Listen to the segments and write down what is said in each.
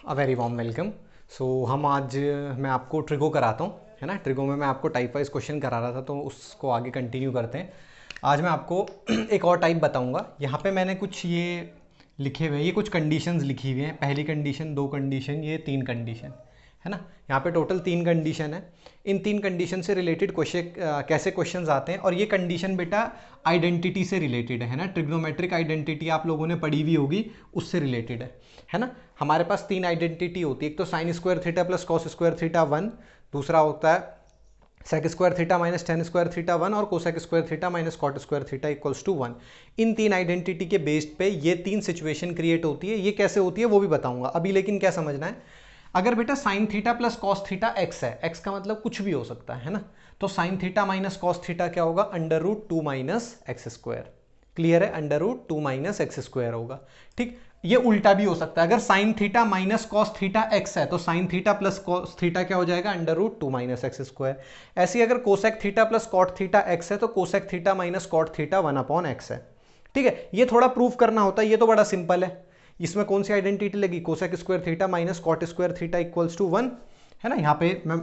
अ very warm welcome. So हम आज मैं आपको ट्रिगो कराता हूँ, है ना। ट्रिगो में मैं आपको टाइप वाइज क्वेश्चन करा रहा था, तो उसको आगे कंटिन्यू करते हैं। आज मैं आपको एक और टाइप बताऊँगा। यहाँ पे मैंने कुछ ये लिखे हुए हैं, ये कुछ कंडीशंस लिखी हुई हैं। पहली कंडीशन, दो कंडीशन, ये तीन कंडीशन, है ना। यहाँ पे टोटल तीन कंडीशन है। इन तीन कंडीशन से रिलेटेड क्वेश्चन कैसे क्वेश्चंस आते हैं, और ये कंडीशन बेटा आइडेंटिटी से रिलेटेड है ना। ट्रिग्नोमेट्रिक आइडेंटिटी आप लोगों ने पढ़ी हुई होगी, उससे रिलेटेड है ना। हमारे पास तीन आइडेंटिटी होती है। एक तो sine square theta plus cos square theta 1, दूसरा होता है sec square theta minus tan square theta 1, और cosec square theta minus cot square theta equals to 1। इन तीन आइडेंटिटी के बेस्ड पे ये तीन सिचुएशन क्रिएट होती है। ये कैसे होती है वो भी बताऊंगा अभी, लेकिन क्या समझना है, अगर बेटा sine theta plus cos theta x है, एक्स का मतलब कुछ भी हो सकता है ना, तो sine theta minus cos theta क्या होगा, under root two minus x square. Clear है, under root two minus x square होगा। ठीक, ये उल्टा भी हो सकता है। अगर sine theta minus cos theta x है, तो sine theta plus cos theta क्या हो जाएगा, under root two minus x square. ऐसी अगर cosec theta plus cot theta x है, तो cosec theta minus cot theta 1 upon X है। ठीक है, ये थोड़ा प्रूफ करना होता है, ये तो बड़ा सिंपल है। इसमें कौन सी आइडेंटिटी लगी, cosec square theta minus cot square theta equals to 1, है ना। यहाँ पे मैं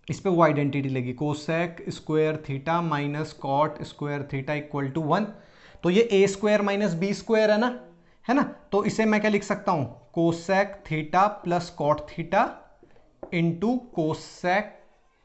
इस पे वो आइडेंटिटी लगी, cosec square theta minus cot square theta equal to 1। तो ये A square minus B square है ना। तो इसे मैं क्या लिख सकता हूं, cosec theta plus cot theta into cosec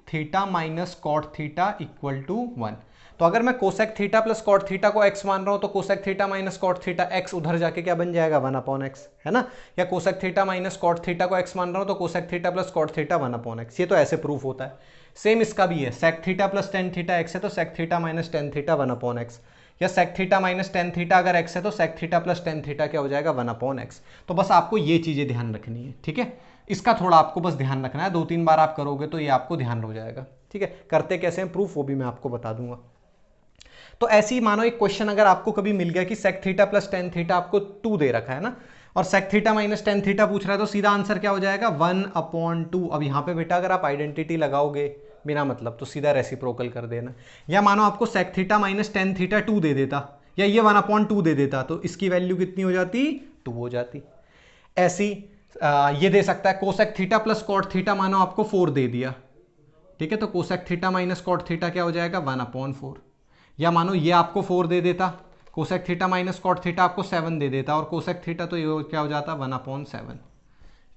theta minus cot theta equal to 1। तो अगर मैं cosec theta plus cot theta को x मान रहा हूं, तो cosec theta minus cot theta x उधर जाके क्या बन जाएगा, 1 अपॉन एक्स, है ना। या cosec theta minus cot theta को x मान रहा हूं, तो cosec theta plus cot theta 1 upon x. ये तो ऐसे प्रूफ होता है। सेम इसका भी है, sec theta plus tan theta x है, तो sec theta minus tan theta 1 upon x. या sec theta minus tan theta अगर एक्स है, तो sec theta plus tan theta क्या हो जाएगा, 1 अपॉन एक्स। तो बस आपको ये चीजें ध्यान रखनी है, ठीक है। इसका थोड़ा आपको बस ध्यान रखना है, दो तीन बार आप करोगे तो ये आपको ध्यान हो जाएगा, ठीक है। करते कैसे हैं प्रूफ, वो भी मैं आपको बता दूंगा। तो ऐसे ही मानो एक क्वेश्चन अगर आपको कभी मिल गया कि sec theta plus tan theta आपको 2 दे रखा है ना, और sec theta minus tan theta पूछ रहा है, तो सीधा आंसर क्या हो जाएगा, 1 अपॉन 2। अब यहां पे बेटा अगर आप आइडेंटिटी लगाओगे बिना मतलब, तो सीधा रेसिप्रोकल कर देना। या मानो आपको sec theta minus tan theta 2 दे देता, या ये 1 अपॉन 2 दे देता, तो इसकी वैल्यू कितनी हो जाती, 2 हो जाती। ऐसी ये दे सकता है cosec theta plus cot theta, मानो आपको 4 दे दिया, ठीक है, तो cosec theta minus cot theta क्या हो जाएगा, 1 अपॉन 4। या मानो ये आपको 4 दे देता, cosec theta minus cot theta आपको 7 दे देता, और कोसेक थीटा तो ये क्या हो जाता, 1 अपॉन 7।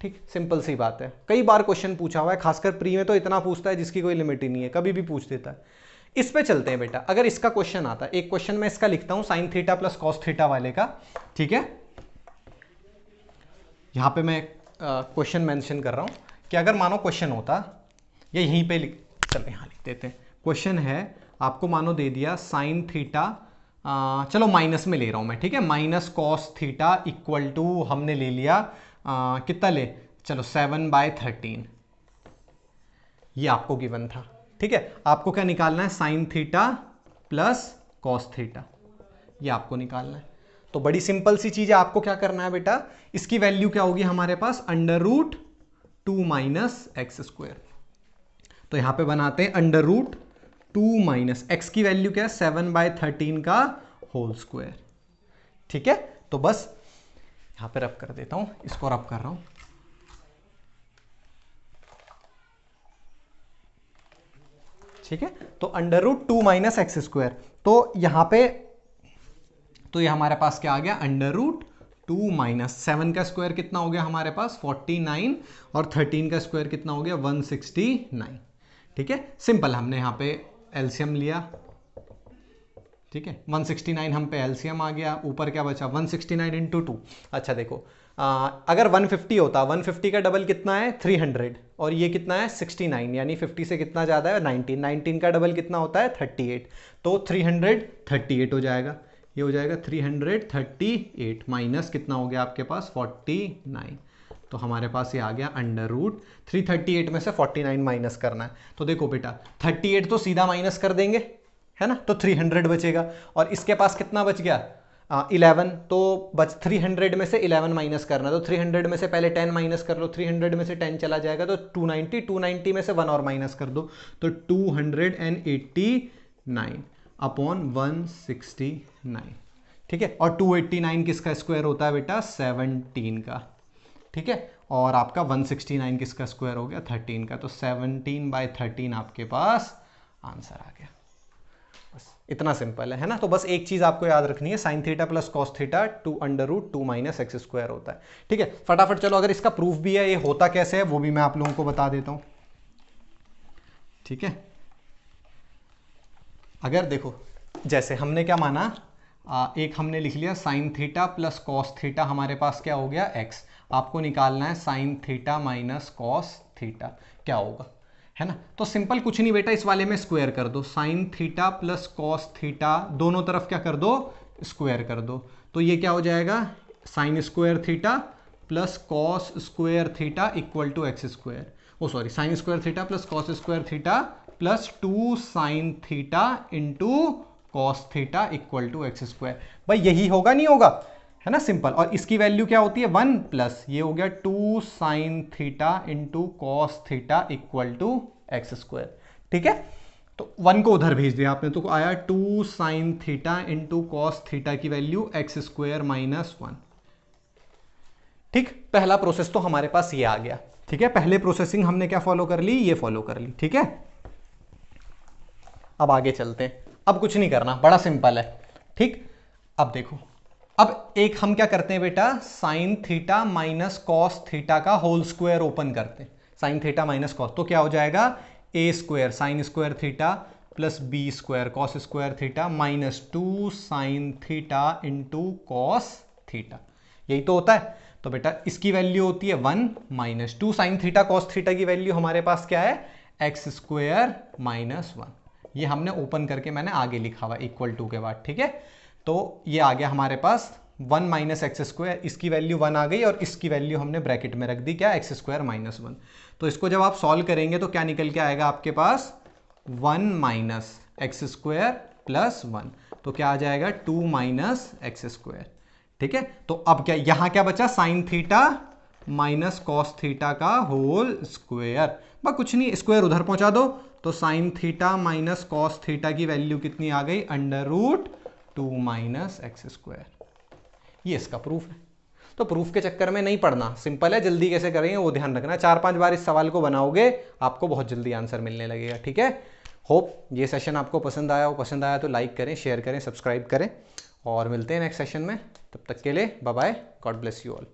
ठीक, सिंपल सी बात है। कई बार क्वेश्चन पूछा हुआ है, खासकर प्री में तो इतना पूछता है जिसकी कोई लिमिट ही नहीं है, कभी भी पूछ देता है। इस पे चलते हैं बेटा। अगर इसका क्वेश्चन आता है, एक क्वेश्चन मैं इसका लिखता हूं sign theta plus cos theta वाले का, ठीक है। यहां पे मैं क्वेश्चन मेंशन कर रहा हूं कि अगर मानो क्वेश्चन होता, या यहीं पे चलो यहां लिख देते हैं। क्वेश्चन है, आपको मानो दे दिया साइन थीटा, चलो माइनस में ले रहा हूं मैं, ठीक है, minus cos theta equal to हमने ले लिया कितना ले, चलो 7/13। ये आपको गिवन था, ठीक है। आपको क्या निकालना है, sign theta plus cos theta, ये आपको निकालना है। तो बड़ी सिंपल सी चीज है, आपको क्या करना है बेटा, इसकी वैल्यू क्या होगी हमारे पास, under root two minus x square. तो यहां पे बनाते हैं under root two minus x की वैल्यू क्या है, 7/13 का होल स्क्वायर, ठीक है। तो बस यहां पे रब कर देता हूं, इसको रब कर रहा हूं, ठीक है। तो under root two minus x square, तो यहां पे तो ये हमारे पास क्या आ गया, अंडर रूट टू माइनस 7 का स्क्वायर कितना हो गया हमारे पास 49, और 13 का स्क्वायर कितना हो गया 169, ठीक है। सिंपल, हमने यहाँ पे एलसीएम लिया, ठीक है। 169 हम पे एलसीएम आ गया, ऊपर क्या बचा 169 इंटू 2। अच्छा देखो, अगर 150 होता, 150 का डबल कितना है 300, और ये कितना है 69, यानी 50 से कितना ज़्यादा है 19, 19 का डबल कितना होता है 38, तो 338 हो जाएगा। ये हो जाएगा 338 माइनस कितना हो गया आपके पास 49, तो हमारे पास ये आ गया अंडर रूट 338 में से 49 माइनस करना है। तो देखो बेटा 38 तो सीधा माइनस कर देंगे, है ना, तो 300 बचेगा, और इसके पास कितना बच गया 11, तो बच 300 में से 11 माइनस करना, तो 300 में से पहले 10 माइनस कर लो, 300 में से 10 चला जाएगा तो 290, 290 में से 1 और माइनस कर दो, तो 289 अपॉन 169, ठीक है। और 289 किसका स्क्वायर होता है बेटा 17 का, ठीक है। और आपका 169 किसका स्क्वायर हो गया, 13 का, तो 17/13 आपके पास आंसर आ गया। बस इतना सिंपल है ना। तो बस एक चीज आपको याद रखनी है, sign theta plus cos theta 2√2 - x² होता है। ठीक है, फटाफट चलो, अगर इसका प्रूफ भी है, ये होता कैसे है वो भी मैं आप लोगों को बता देता हूं। ठीक है, अगर देखो जैसे हमने क्या माना, एक हमने लिख लिया sign theta plus cos theta, हमारे पास क्या हो गया x। आपको निकालना है sign theta minus cos theta क्या होगा, है ना। तो सिंपल कुछ नहीं बेटा, इस वाले में स्क्वायर कर दो, sign theta plus cos theta दोनों तरफ क्या कर दो, स्क्वायर कर दो। तो ये क्या हो जाएगा, sin square theta plus cos square theta equal to x²। Oh sorry, sin square theta plus cos square theta plus 2 sin theta into cos theta equal to x²। भाई यही होगा, नहीं होगा, है ना, सिंपल। और इसकी वैल्यू क्या होती है 1 प्लस ये हो गया 2 sin theta into cos theta equal to x²। ठीक है, तो 1 को उधर भेज दिया आपने, तो आया 2 sin theta into cos theta की वैल्यू x² - 1। ठीक, पहला प्रोसेस तो हमारे पास ये आ गया। ठीक है, पहले प्रोसेसिंग हमने क्या फॉलो कर ली, ये फॉलो कर ली। ठीक है, अब आगे चलते हैं। अब कुछ नहीं करना, बड़ा सिंपल है। ठीक, अब देखो, अब एक हम क्या करते हैं बेटा, sine theta minus cos theta का होल स्क्वायर ओपन करते हैं। साइन थीटा माइनस कॉस, तो क्या हो जाएगा, a² sign square theta plus b² cos square theta minus 2 sin theta into cos theta, यही तो होता है। तो बेटा इसकी वैल्यू होती है 1 minus 2 sin theta cos theta की वैल्यू हमारे पास क्या है, x² - 1। ये हमने ओपन करके मैंने आगे लिखा हुआ इक्वल टू के बाद। ठीक है, तो ये आ गया हमारे पास 1 - x², इसकी वैल्यू 1 आ गई और इसकी वैल्यू हमने ब्रैकेट में रख दी क्या, x² - 1। तो इसको जब आप सॉल्व करेंगे तो क्या निकल के आएगा आपके पास, 1 - x² + 1, तो क्या आ जाएगा 2 - x²। ठीक है, तो अब क्या यहां क्या बचा, sign theta minus cos theta का होल स्क्वायर। बस कुछ नहीं, स्क्वायर उधर पहुंचा दो, तो sine theta minus cos theta की वैल्यू कितनी आ गई, √2 - x²। ये इसका प्रूफ है। तो प्रूफ के चक्कर में नहीं पढ़ना, सिंपल है, जल्दी कैसे करेंगे वो ध्यान रखना। 4-5 बार इस सवाल को बनाओगे आपको बहुत जल्दी आंसर मिलने लगेगा। ठीक है, होप ये सेशन आपको पसंद आया हो। पसंद आया तो लाइक करें, शेयर करें, सब्सक्राइब करें, और मिलते हैं नेक्स्ट सेशन में। तब तक के लिए bye bye, god bless you all.